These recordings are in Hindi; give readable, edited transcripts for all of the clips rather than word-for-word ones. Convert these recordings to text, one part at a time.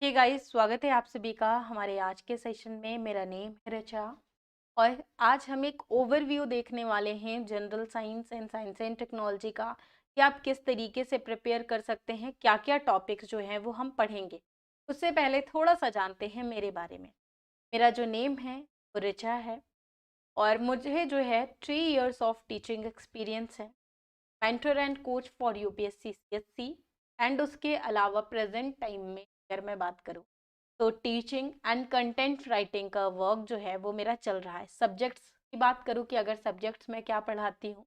हे गाइस, स्वागत है आप सभी का हमारे आज के सेशन में। मेरा नेम है ऋचा और आज हम एक ओवरव्यू देखने वाले हैं जनरल साइंस एंड टेक्नोलॉजी का कि आप किस तरीके से प्रिपेयर कर सकते हैं, क्या क्या टॉपिक्स जो हैं वो हम पढ़ेंगे। उससे पहले थोड़ा सा जानते हैं मेरे बारे में। मेरा जो नेम है वो ऋचा है और मुझे जो है 3 इयर्स ऑफ टीचिंग एक्सपीरियंस है। Mentor and coach for UPSC CSC and उसके अलावा प्रेजेंट टाइम में अगर मैं बात करूँ तो टीचिंग एंड कंटेंट राइटिंग का वर्क जो है वो मेरा चल रहा है। सब्जेक्ट्स की बात करूँ कि अगर सब्जेक्ट्स में क्या पढ़ाती हूँ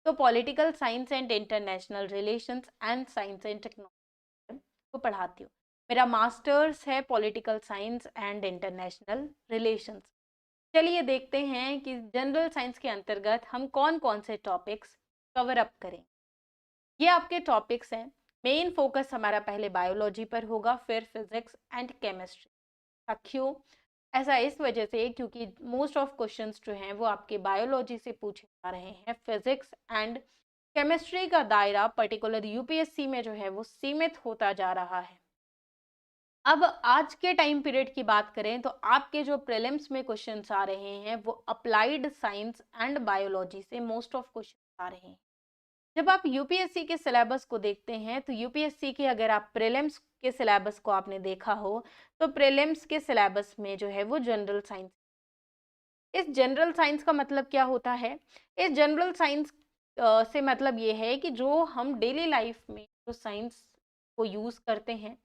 तो political science and international relations and science and technology को पढ़ाती हूँ। मेरा मास्टर्स है political science and international relations. चलिए देखते हैं कि जनरल साइंस के अंतर्गत हम कौन कौन से टॉपिक्स कवर अप करें। ये आपके टॉपिक्स हैं। मेन फोकस हमारा पहले बायोलॉजी पर होगा, फिर फिजिक्स एंड केमिस्ट्री। क्यों ऐसा? इस वजह से क्योंकि मोस्ट ऑफ क्वेश्चंस जो हैं वो आपके बायोलॉजी से पूछे जा रहे हैं। फिजिक्स एंड केमिस्ट्री का दायरा पर्टिकुलर यूपीएससी में जो है वो सीमित होता जा रहा है। अब आज के टाइम पीरियड की बात करें तो आपके जो प्रीलिम्स में क्वेश्चंस आ रहे हैं वो अप्लाइड साइंस एंड बायोलॉजी से मोस्ट ऑफ क्वेश्चंस आ रहे हैं। जब आप यूपीएससी के सिलेबस को देखते हैं तो यूपीएससी के अगर आप प्रीलिम्स के सिलेबस को आपने देखा हो तो प्रीलिम्स के सिलेबस में जो है वो जनरल साइंस। इस जनरल साइंस का मतलब क्या होता है? इस जनरल साइंस से मतलब ये है कि जो हम डेली लाइफ में जो साइंस को यूज करते हैं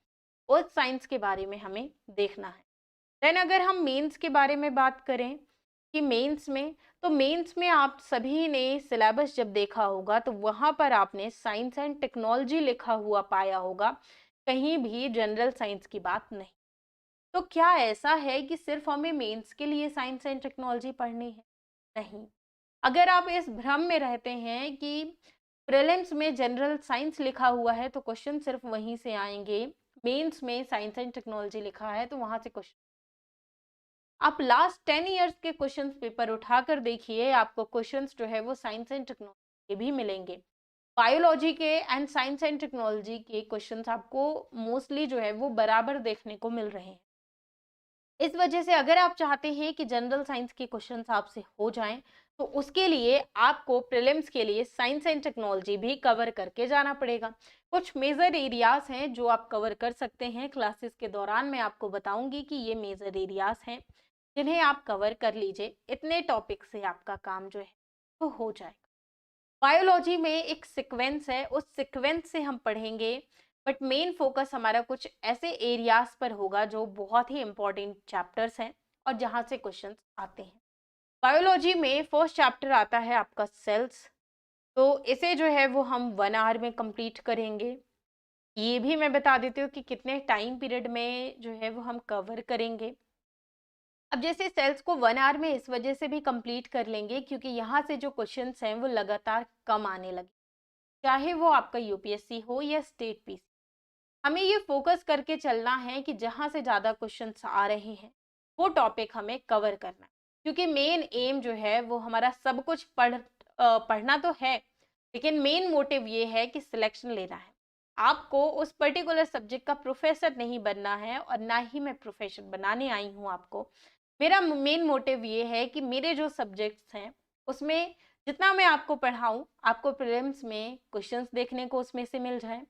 उस साइंस के बारे में हमें देखना है। देन अगर हम मेंस के बारे में बात करें कि मेंस में, तो मेंस में आप सभी ने सिलेबस जब देखा होगा तो वहां पर आपने साइंस एंड टेक्नोलॉजी लिखा हुआ पाया होगा, कहीं भी जनरल साइंस की बात नहीं। तो क्या ऐसा है कि सिर्फ हमें मेंस के लिए साइंस एंड टेक्नोलॉजी पढ़नी है? नहीं। अगर आप इस भ्रम में रहते हैं कि प्रीलिम्स में जनरल साइंस लिखा हुआ है तो क्वेश्चन सिर्फ वहीं से आएंगे, मेंस में साइंस एंड टेक्नोलॉजी लिखा है तो वहां से क्वेश्चन। आप लास्ट 10 इयर्स के क्वेश्चंस पेपर उठाकर देखिए, आपको क्वेश्चंस जो है वो साइंस एंड टेक्नोलॉजी के भी मिलेंगे। बायोलॉजी के एंड साइंस एंड टेक्नोलॉजी के क्वेश्चंस आपको मोस्टली जो है वो बराबर देखने को मिल रहे हैं। इस वजह से अगर आप चाहते हैं कि जनरल साइंस के क्वेश्चंस आपसे हो जाएं तो उसके लिए आपको प्रीलिम्स के लिए साइंस एंड टेक्नोलॉजी भी कवर करके जाना पड़ेगा। कुछ मेजर एरियाज हैं जो आप कवर कर सकते हैं। क्लासेस के दौरान मैं आपको बताऊंगी कि ये मेजर एरियाज हैं जिन्हें आप कवर कर लीजिए। इतने टॉपिक से आपका काम जो है वो हो जाएगा। बायोलॉजी में एक सीक्वेंस है, उस सीक्वेंस से हम पढ़ेंगे, बट मेन फोकस हमारा कुछ ऐसे एरियाज पर होगा जो बहुत ही इंपॉर्टेंट चैप्टर्स हैं और जहां से क्वेश्चंस आते हैं। बायोलॉजी में फर्स्ट चैप्टर आता है आपका सेल्स। तो इसे जो है वो हम 1 आवर में कंप्लीट करेंगे। ये भी मैं बता देती हूँ कि कितने टाइम पीरियड में जो है वो हम कवर करेंगे। अब जैसे सेल्स को 1 आवर में इस वजह से भी कंप्लीट कर लेंगे क्योंकि यहाँ से जो क्वेश्चंस हैं वो लगातार कम आने लगे, चाहे वो आपका यूपीएससी हो या स्टेट पीसी। हमें ये फोकस करके चलना है कि जहाँ से ज़्यादा क्वेश्चंस आ रहे हैं वो टॉपिक हमें कवर करना है, क्योंकि मेन एम जो है वो हमारा सब कुछ पढ़ना तो है, लेकिन मेन मोटिव ये है कि सिलेक्शन लेना है। आपको उस पर्टिकुलर सब्जेक्ट का प्रोफेसर नहीं बनना है और ना ही मैं प्रोफेसर बनाने आई हूँ आपको। मेरा मेन मोटिव ये है कि मेरे जो सब्जेक्ट्स हैं उसमें जितना मैं आपको पढ़ाऊँ, आपको प्रीलिम्स में क्वेश्चंस देखने को उसमें से मिल जाए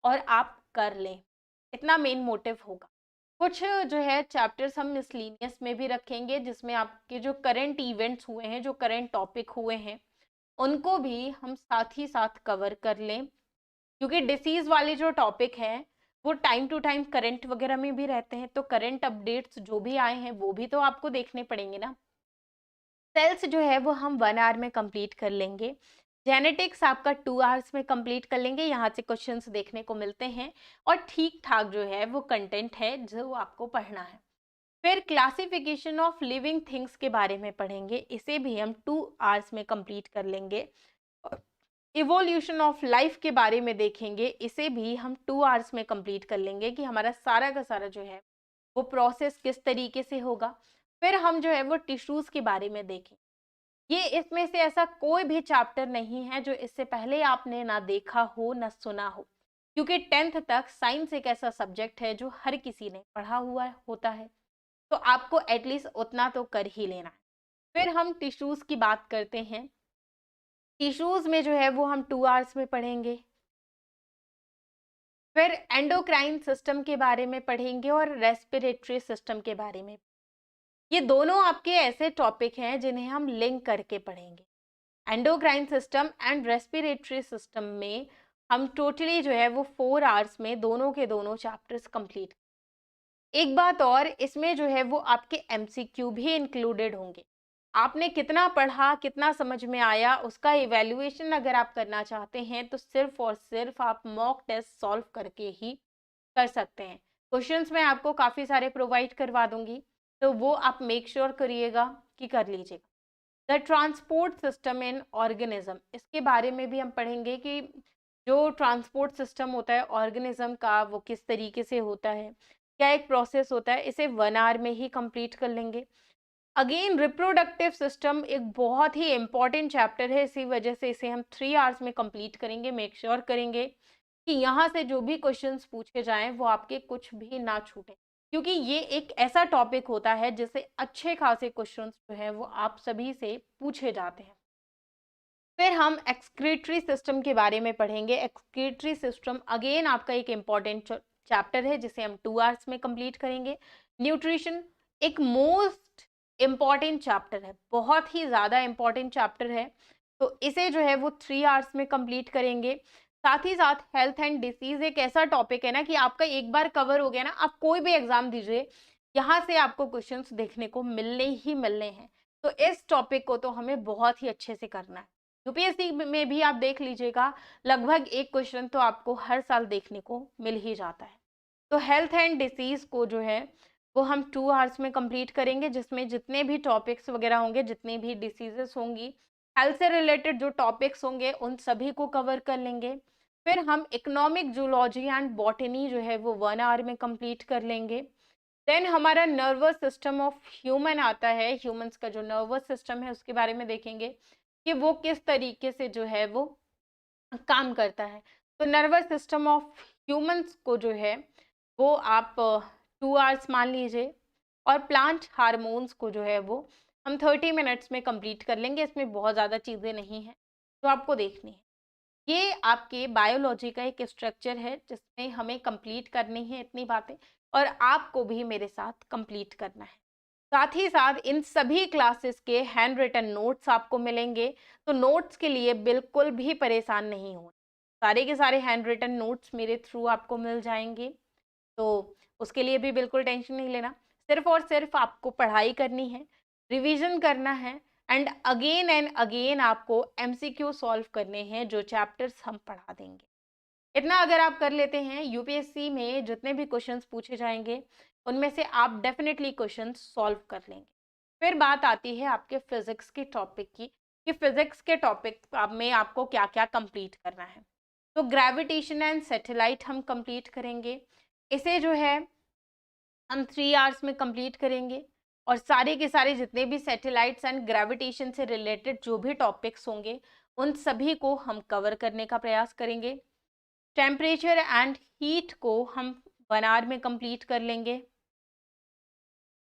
और आप कर लें। इतना मेन मोटिव होगा। कुछ जो है चैप्टर्स हम मिसलिनियस में भी रखेंगे जिसमें आपके जो करंट इवेंट्स हुए हैं, जो करंट टॉपिक हुए हैं, उनको भी हम साथ ही साथ कवर कर लें, क्योंकि डिसीज वाले जो टॉपिक है वो टाइम टू टाइम करंट वगैरह में भी रहते हैं, तो करंट अपडेट्स जो भी आए हैं वो भी तो आपको देखने पड़ेंगे ना। सेल्स जो है वो हम 1 आवर में कंप्लीट कर लेंगे। जेनेटिक्स आपका 2 आवर्स में कंप्लीट कर लेंगे, यहाँ से क्वेश्चंस देखने को मिलते हैं और ठीक ठाक जो है वो कंटेंट है जो आपको पढ़ना है। फिर क्लासिफिकेशन ऑफ लिविंग थिंग्स के बारे में पढ़ेंगे, इसे भी हम 2 आवर्स में कंप्लीट कर लेंगे। इवोल्यूशन ऑफ लाइफ के बारे में देखेंगे, इसे भी हम 2 आवर्स में कंप्लीट कर लेंगे कि हमारा सारा का सारा जो है वो प्रोसेस किस तरीके से होगा। फिर हम जो है वो टिश्यूज के बारे में देखें। ये इसमें से ऐसा कोई भी चैप्टर नहीं है जो इससे पहले आपने ना देखा हो ना सुना हो। क्योंकि 10th तक साइंस एक ऐसा सब्जेक्ट है जो हर किसी ने पढ़ा हुआ होता है, तो आपको एटलीस्ट उतना तो कर ही लेना है। फिर हम टिश्यूज़ की बात करते हैं। टिश्यूज़ में जो है वो हम 2 आवर्स में पढ़ेंगे। फिर एंडोक्राइन सिस्टम के बारे में पढ़ेंगे और रेस्पिरेटरी सिस्टम के बारे में। ये दोनों आपके ऐसे टॉपिक हैं जिन्हें हम लिंक करके पढ़ेंगे। Endocrine system and respiratory system में हम टोटली जो है वो 4 आवर्स में दोनों के दोनों चैप्टर्स कंप्लीट। एक बात और, इसमें जो है वो आपके एमसीक्यू भी इंक्लूडेड होंगे। आपने कितना पढ़ा, कितना समझ में आया, उसका इवैल्यूएशन अगर आप करना चाहते हैं तो सिर्फ और सिर्फ आप मॉक टेस्ट सॉल्व करके ही कर सकते हैं। क्वेश्चंस मैं आपको काफ़ी सारे प्रोवाइड करवा दूंगी, तो वो आप मेक श्योर करिएगा कि कर लीजिएगा। The transport system in organism, इसके बारे में भी हम पढ़ेंगे कि जो ट्रांसपोर्ट सिस्टम होता है ऑर्गेनिज्म का वो किस तरीके से होता है, क्या एक प्रोसेस होता है, इसे 1 आवर में ही कंप्लीट कर लेंगे। अगेन रिप्रोडक्टिव सिस्टम एक बहुत ही इंपॉर्टेंट चैप्टर है, इसी वजह से इसे हम 3 आवर्स में कंप्लीट करेंगे। मेक श्योर करेंगे कि यहाँ से जो भी क्वेश्चंस पूछे जाएं वो आपके कुछ भी ना छूटे, क्योंकि ये एक ऐसा टॉपिक होता है जिससे अच्छे खासे क्वेश्चंस जो है वो आप सभी से पूछे जाते हैं। फिर हम एक्सक्रीटरी सिस्टम के बारे में पढ़ेंगे। एक्सक्रीटरी सिस्टम अगेन आपका एक इम्पॉर्टेंट चैप्टर है जिसे हम 2 आवर्स में कंप्लीट करेंगे। न्यूट्रिशन एक मोस्ट इम्पॉर्टेंट चैप्टर है, बहुत ही ज़्यादा इम्पॉर्टेंट चैप्टर है, तो इसे जो है वो 3 आवर्स में कंप्लीट करेंगे। साथ ही साथ हेल्थ एंड डिसीज एक ऐसा टॉपिक है ना कि आपका एक बार कवर हो गया ना, आप कोई भी एग्जाम दीजिए, यहाँ से आपको क्वेश्चंस देखने को मिलने ही मिलने हैं। तो इस टॉपिक को तो हमें बहुत ही अच्छे से करना है। यूपीएससी में भी आप देख लीजिएगा, लगभग एक क्वेश्चन तो आपको हर साल देखने को मिल ही जाता है। तो हेल्थ एंड डिसीज को जो है वो हम 2 आवर्स में कंप्लीट करेंगे, जिसमें जितने भी टॉपिक्स वगैरह होंगे, जितनी भी डिसीजेस होंगी, हेल्थ से रिलेटेड जो टॉपिक्स होंगे उन सभी को कवर कर लेंगे। फिर हम इकोनॉमिक जूलॉजी एंड बॉटनी जो है वो 1 आवर में कंप्लीट कर लेंगे। देन हमारा नर्वस सिस्टम ऑफ ह्यूमन आता है, ह्यूमंस का जो नर्वस सिस्टम है उसके बारे में देखेंगे कि वो किस तरीके से जो है वो काम करता है। तो नर्वस सिस्टम ऑफ ह्यूमंस को जो है वो आप 2 आवर्स मान लीजिए, और प्लांट हार्मोन्स को जो है वो हम 30 मिनट्स में कंप्लीट कर लेंगे। इसमें बहुत ज़्यादा चीज़ें नहीं हैं जो आपको देखनी है। ये आपके बायोलॉजी का एक स्ट्रक्चर है जिसमें हमें कंप्लीट करनी है इतनी बातें, और आपको भी मेरे साथ कंप्लीट करना है। साथ ही साथ इन सभी क्लासेस के हैंड रिटन नोट्स आपको मिलेंगे, तो नोट्स के लिए बिल्कुल भी परेशान नहीं हो, सारे के सारे हैंड रिटन नोट्स मेरे थ्रू आपको मिल जाएंगे, तो उसके लिए भी बिल्कुल टेंशन नहीं लेना। सिर्फ और सिर्फ आपको पढ़ाई करनी है, रिवीजन करना है, एंड अगेन आपको एमसीक्यू सॉल्व करने हैं जो चैप्टर्स हम पढ़ा देंगे। इतना अगर आप कर लेते हैं, यूपीएससी में जितने भी क्वेश्चंस पूछे जाएंगे उनमें से आप डेफिनेटली क्वेश्चन सॉल्व कर लेंगे। फिर बात आती है आपके फिजिक्स के टॉपिक की, कि फिजिक्स के टॉपिक में आपको क्या क्या कंप्लीट करना है। तो ग्रेविटेशन एंड सैटेलाइट हम कंप्लीट करेंगे, इसे जो है हम 3 आवर्स में कंप्लीट करेंगे, और सारे के सारे जितने भी सैटेलाइट्स एंड ग्रेविटेशन से रिलेटेड जो भी टॉपिक्स होंगे उन सभी को हम कवर करने का प्रयास करेंगे। टेम्परेचर एंड हीट को हम 1 आवर में कंप्लीट कर लेंगे।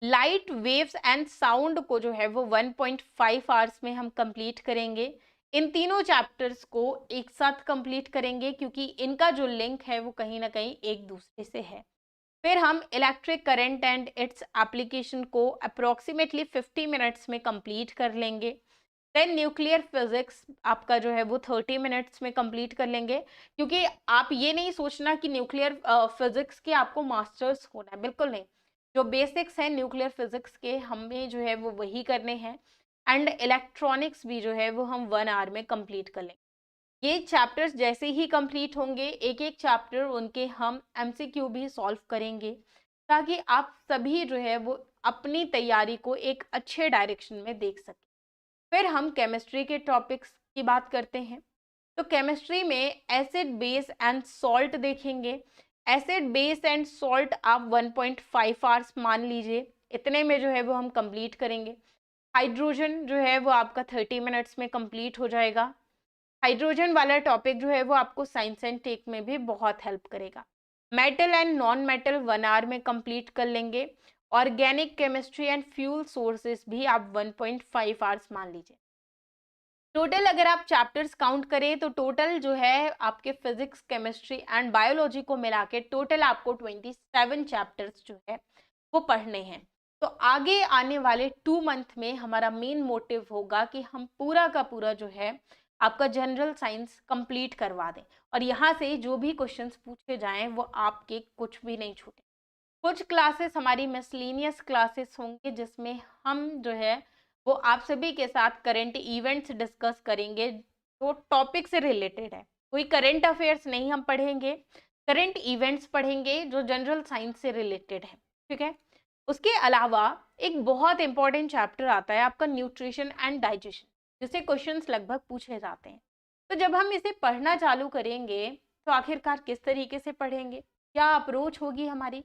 लाइट वेव्स एंड साउंड को जो है वो 1.5 आवर्स में हम कंप्लीट करेंगे। इन तीनों चैप्टर्स को एक साथ कंप्लीट करेंगे क्योंकि इनका जो लिंक है वो कहीं ना कहीं एक दूसरे से है। फिर हम electric current and its application को अप्रोक्सीमेटली 50 मिनट्स में कंप्लीट कर लेंगे। देन न्यूक्लियर फिजिक्स आपका जो है वो 30 मिनट्स में कंप्लीट कर लेंगे, क्योंकि आप ये नहीं सोचना कि न्यूक्लियर फिजिक्स के आपको मास्टर्स होना है, बिल्कुल नहीं। जो बेसिक्स हैं न्यूक्लियर फिजिक्स के हमें जो है वो वही करने हैं, एंड इलेक्ट्रॉनिक्स भी जो है वो हम 1 आवर में कंप्लीट कर लेंगे। ये चैप्टर्स जैसे ही कंप्लीट होंगे, एक एक चैप्टर उनके हम एमसीक्यू भी सॉल्व करेंगे, ताकि आप सभी जो है वो अपनी तैयारी को एक अच्छे डायरेक्शन में देख सकें। फिर हम केमिस्ट्री के टॉपिक्स की बात करते हैं। तो केमिस्ट्री में एसिड बेस एंड सॉल्ट देखेंगे। एसिड बेस एंड सॉल्ट आप 1.5 आवर्स मान लीजिए, इतने में जो है वो हम कंप्लीट करेंगे। हाइड्रोजन जो है वो आपका 30 मिनट्स में कंप्लीट हो जाएगा। हाइड्रोजन वाला टॉपिक जो है वो आपको साइंस एंड टेक में भी बहुत हेल्प करेगा। Metal and non metal 1 hour में कंप्लीट कर लेंगे। Organic chemistry and fuel sources भी आप 1.5 आवर्स मान लीजिए। टोटल अगर आप चैप्टर्स काउंट करें तो टोटल जो है आपके फिजिक्स, केमिस्ट्री एंड बायोलॉजी को मिला के टोटल आपको 27 चैप्टर्स जो है वो पढ़ने हैं। तो आगे आने वाले 2 मंथ में हमारा मेन मोटिव होगा कि हम पूरा का पूरा जो है आपका जनरल साइंस कंप्लीट करवा दें, और यहाँ से जो भी क्वेश्चंस पूछे जाएं वो आपके कुछ भी नहीं छूटे। कुछ क्लासेस हमारी मिसलेनियस क्लासेस होंगे जिसमें हम जो है वो आप सभी के साथ करंट इवेंट्स डिस्कस करेंगे जो टॉपिक से रिलेटेड है। कोई करंट अफेयर्स नहीं हम पढ़ेंगे, करंट इवेंट्स पढ़ेंगे जो जनरल साइंस से रिलेटेड है, ठीक है। उसके अलावा एक बहुत इंपॉर्टेंट चैप्टर आता है आपका न्यूट्रिशन एंड डाइजेशन, जिससे क्वेश्चंस लगभग पूछे जाते हैं। तो जब हम इसे पढ़ना चालू करेंगे तो आखिरकार किस तरीके से पढ़ेंगे, क्या अप्रोच होगी हमारी।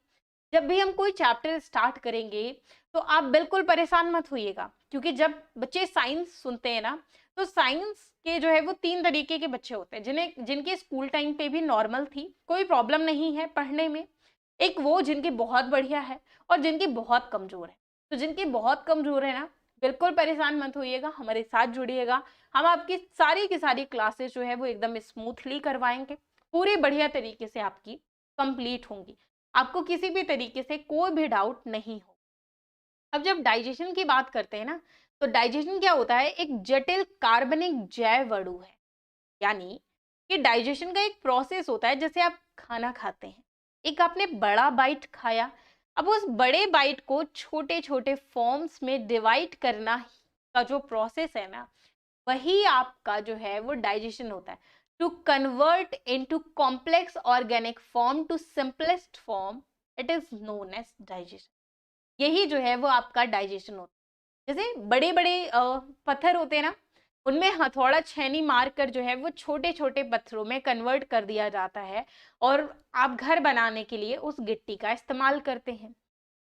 जब भी हम कोई चैप्टर स्टार्ट करेंगे तो आप बिल्कुल परेशान मत होइएगा, क्योंकि जब बच्चे साइंस सुनते हैं ना तो साइंस के जो है वो 3 तरीके के बच्चे होते हैं, जिनके स्कूल टाइम पे भी नॉर्मल थी, कोई प्रॉब्लम नहीं है पढ़ने में। एक वो जिनकी बहुत बढ़िया है और जिनकी बहुत कमजोर है। तो जिनकी बहुत कमजोर है ना, बिल्कुल परेशान मत होइएगा, हमारे साथ जुड़िएगा। हम आपकी सारी की सारी क्लासेस जो है वो एकदम स्मूथली करवाएंगे, पूरी बढ़िया तरीके से आपकी कंप्लीट होंगी, आपको किसी भी तरीके से कोई भी डाउट नहीं हो। अब जब डाइजेशन की बात करते हैं ना, तो डाइजेशन क्या होता है, एक जटिल कार्बनिक जैव अणु है। यानी कि डाइजेशन का एक प्रोसेस होता है, जैसे आप खाना खाते हैं, एक आपने बड़ा बाइट खाया, अब उस बड़े बाइट को छोटे छोटे फॉर्म्स में डिवाइड करना का जो प्रोसेस है ना, वही आपका जो है वो डाइजेशन होता है। To convert into complex organic form to simplest form, it is known as digestion. यही जो है वो आपका डाइजेशन होता है। जैसे बड़े बड़े पत्थर होते हैं ना, उनमें हथौड़ा छेनी मार कर जो है वो छोटे छोटे पत्थरों में कन्वर्ट कर दिया जाता है, और आप घर बनाने के लिए उस गिट्टी का इस्तेमाल करते हैं।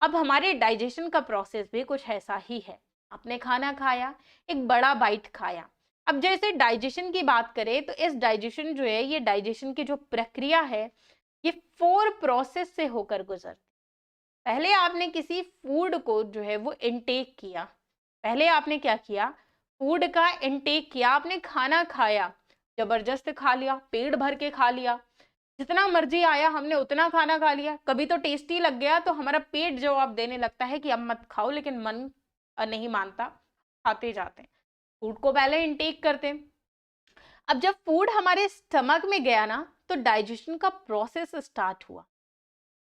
अब हमारे डाइजेशन का प्रोसेस भी कुछ ऐसा ही है। आपने खाना खाया, एक बड़ा बाइट खाया, अब जैसे डाइजेशन की बात करें तो इस डाइजेशन जो है, ये डाइजेशन की जो प्रक्रिया है, ये 4 प्रोसेस से होकर गुजरती। पहले आपने किसी फूड को जो है वो इनटेक किया, पहले आपने क्या किया, फूड का इनटेक किया, आपने खाना खाया, जबरदस्त खा लिया, पेट भर के खा लिया, जितना मर्जी आया हमने उतना खाना खा लिया। कभी तो टेस्टी लग गया तो हमारा पेट जवाब देने लगता है कि अब मत खाओ, लेकिन मन नहीं मानता, खाते जाते हैं। फूड को पहले इनटेक करते हैं। अब जब फूड हमारे स्टमक में गया ना, तो डाइजेशन का प्रोसेस स्टार्ट हुआ।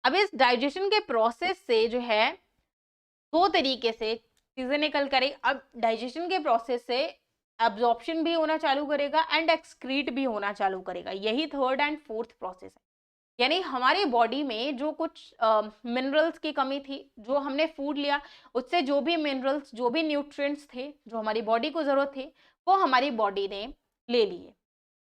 अब इस डाइजेशन के प्रोसेस से जो है 2 तरीके से चीजें निकल कर, अब डाइजेशन के प्रोसेस से एब्जॉर्प्शन भी होना चालू करेगा एंड एक्सक्रीट भी होना चालू करेगा। यही 3rd एंड 4th प्रोसेस है। यानी हमारी बॉडी में जो कुछ मिनरल्स की कमी थी, जो हमने फूड लिया उससे जो भी मिनरल्स, जो भी न्यूट्रिएंट्स थे, जो हमारी बॉडी को जरूरत थी, वो हमारी बॉडी ने ले लिए।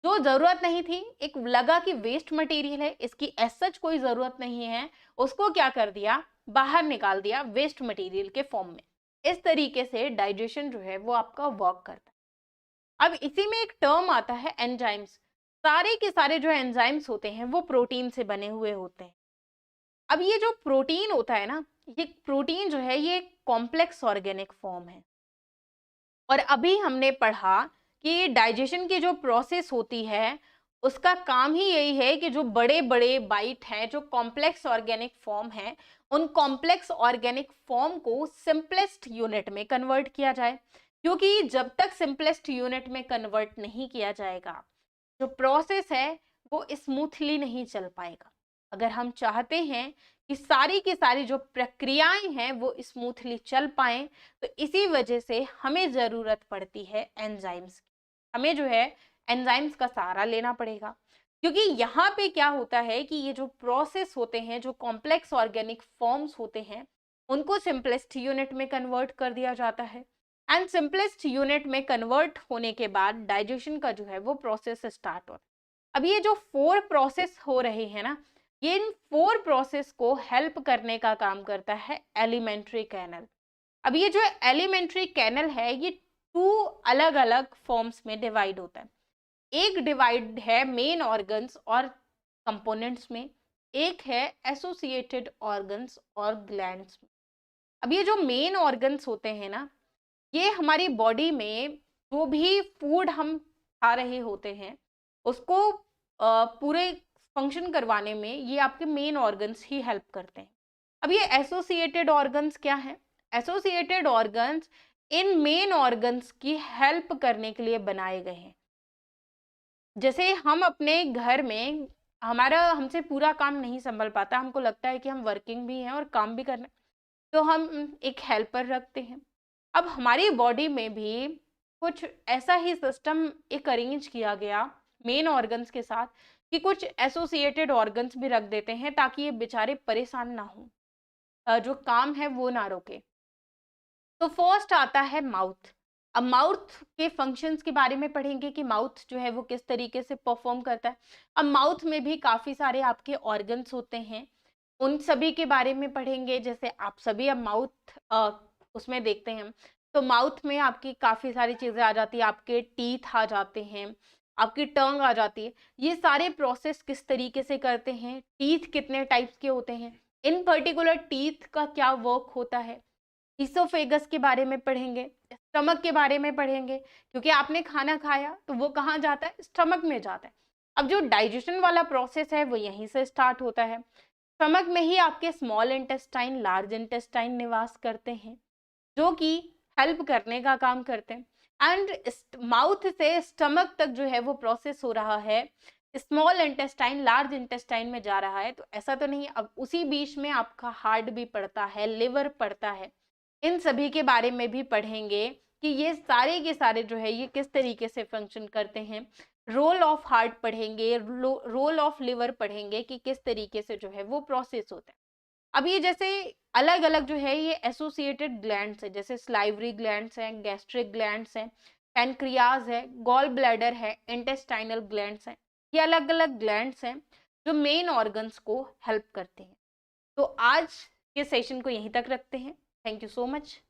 जो जरूरत नहीं थी, एक लगा कि वेस्ट मटेरियल है, इसकी एज सच कोई जरूरत नहीं है, उसको क्या कर दिया, बाहर निकाल दिया वेस्ट मटेरियल के फॉर्म में। इस तरीके से डाइजेशन जो है वो आपका वर्क करता है। अब इसी में एक टर्म आता है एंजाइम्स। सारे के सारे जो एंजाइम्स होते हैं वो प्रोटीन से बने हुए होते हैं। अब ये जो प्रोटीन होता है ना, ये प्रोटीन जो है ये कॉम्प्लेक्स ऑर्गेनिक फॉर्म है। और अभी हमने पढ़ा कि डाइजेशन की जो प्रोसेस होती है उसका काम ही यही है कि जो बड़े बड़े बाइट हैं, जो कॉम्प्लेक्स ऑर्गेनिक फॉर्म है, उन कॉम्प्लेक्स ऑर्गेनिक फॉर्म को सिंपलेस्ट यूनिट में कन्वर्ट किया जाए। क्योंकि जब तक सिंपलेस्ट यूनिट में कन्वर्ट नहीं किया जाएगा, जो प्रोसेस है वो स्मूथली नहीं चल पाएगा। अगर हम चाहते हैं कि सारी की सारी जो प्रक्रियाएं हैं वो स्मूथली चल पाएं, तो इसी वजह से हमें जरूरत पड़ती है एंजाइम्स की। हमें जो है एंजाइम्स का सहारा लेना पड़ेगा। क्योंकि यहाँ पे क्या होता है कि ये जो प्रोसेस होते हैं, जो कॉम्प्लेक्स ऑर्गेनिक फॉर्म्स होते हैं, उनको सिंपलेस्ट यूनिट में कन्वर्ट कर दिया जाता है। एंड सिंपलेस्ट यूनिट में कन्वर्ट होने के बाद डाइजेशन का जो है वो प्रोसेस स्टार्ट होता है। अब ये जो 4 प्रोसेस हो रहे हैं ना, ये इन 4 प्रोसेस को हेल्प करने का काम करता है एलिमेंट्री कैनल। अब ये जो एलिमेंट्री कैनल है, ये 2 अलग अलग फॉर्म्स में डिवाइड होता है। एक डिवाइड है मेन ऑर्गन्स और कंपोनेंट्स में, एक है एसोसिएटेड ऑर्गन्स और ग्लैंड्स में। अब ये जो मेन ऑर्गन्स होते हैं ना, ये हमारी बॉडी में जो भी फूड हम खा रहे होते हैं उसको पूरे फंक्शन करवाने में ये आपके मेन ऑर्गन्स ही हेल्प करते हैं। अब ये एसोसिएटेड ऑर्गन्स क्या है? Associated organs in main organs की हेल्प करने के लिए बनाए गए हैं। जैसे हम अपने घर में, हमारा हमसे पूरा काम नहीं संभल पाता, हमको लगता है कि हम वर्किंग भी हैं और काम भी करना है, तो हम एक हेल्पर रखते हैं। अब हमारी बॉडी में भी कुछ ऐसा ही सिस्टम एक अरेंज किया गया मेन ऑर्गन्स के साथ कि कुछ एसोसिएटेड ऑर्गन्स भी रख देते हैं ताकि ये बेचारे परेशान ना हो, जो काम है वो ना रोके। तो फर्स्ट आता है माउथ। अब माउथ के फंक्शंस के बारे में पढ़ेंगे कि माउथ जो है वो किस तरीके से परफॉर्म करता है। अब माउथ में भी काफ़ी सारे आपके ऑर्गन्स होते हैं, उन सभी के बारे में पढ़ेंगे। जैसे आप सभी अब माउथ उसमें देखते हैं, तो माउथ में आपकी काफ़ी सारी चीज़ें आ जाती है, आपके टीथ आ जाते हैं, आपकी टंग आ जाती है। ये सारे प्रोसेस किस तरीके से करते हैं, टीथ कितने टाइप्स के होते हैं, इन पर्टिकुलर टीथ का क्या वर्क होता है, इसोफेगस के बारे में पढ़ेंगे, स्टमक के बारे में पढ़ेंगे, क्योंकि आपने खाना खाया तो वो कहाँ जाता है, स्टमक में जाता है। अब जो डाइजेशन वाला प्रोसेस है वो यहीं से स्टार्ट होता है। स्टमक में ही आपके स्मॉल इंटेस्टाइन, लार्ज इंटेस्टाइन निवास करते हैं, जो कि हेल्प करने का काम करते हैं। एंड माउथ से स्टमक तक जो है वो प्रोसेस हो रहा है, स्मॉल इंटेस्टाइन लार्ज इंटेस्टाइन में जा रहा है, तो ऐसा तो नहीं। अब उसी बीच में आपका हार्ट भी पड़ता है, लिवर पड़ता है, इन सभी के बारे में भी पढ़ेंगे कि ये सारे के सारे जो है ये किस तरीके से फंक्शन करते हैं। रोल ऑफ हार्ट पढ़ेंगे, रोल ऑफ लिवर पढ़ेंगे कि किस तरीके से जो है वो प्रोसेस होता है। अब ये जैसे अलग अलग जो है ये एसोसिएटेड ग्लैंड्स है, जैसे स्लाइवरी ग्लैंड्स हैं, गैस्ट्रिक ग्लैंड्स हैं, पैनक्रियाज है, गॉल ब्लैडर है, इंटेस्टाइनल ग्लैंड्स हैं। ये अलग अलग ग्लैंड्स हैं जो मेन ऑर्गन्स को हेल्प करते हैं। तो आज के सेशन को यहीं तक रखते हैं। Thank you so much.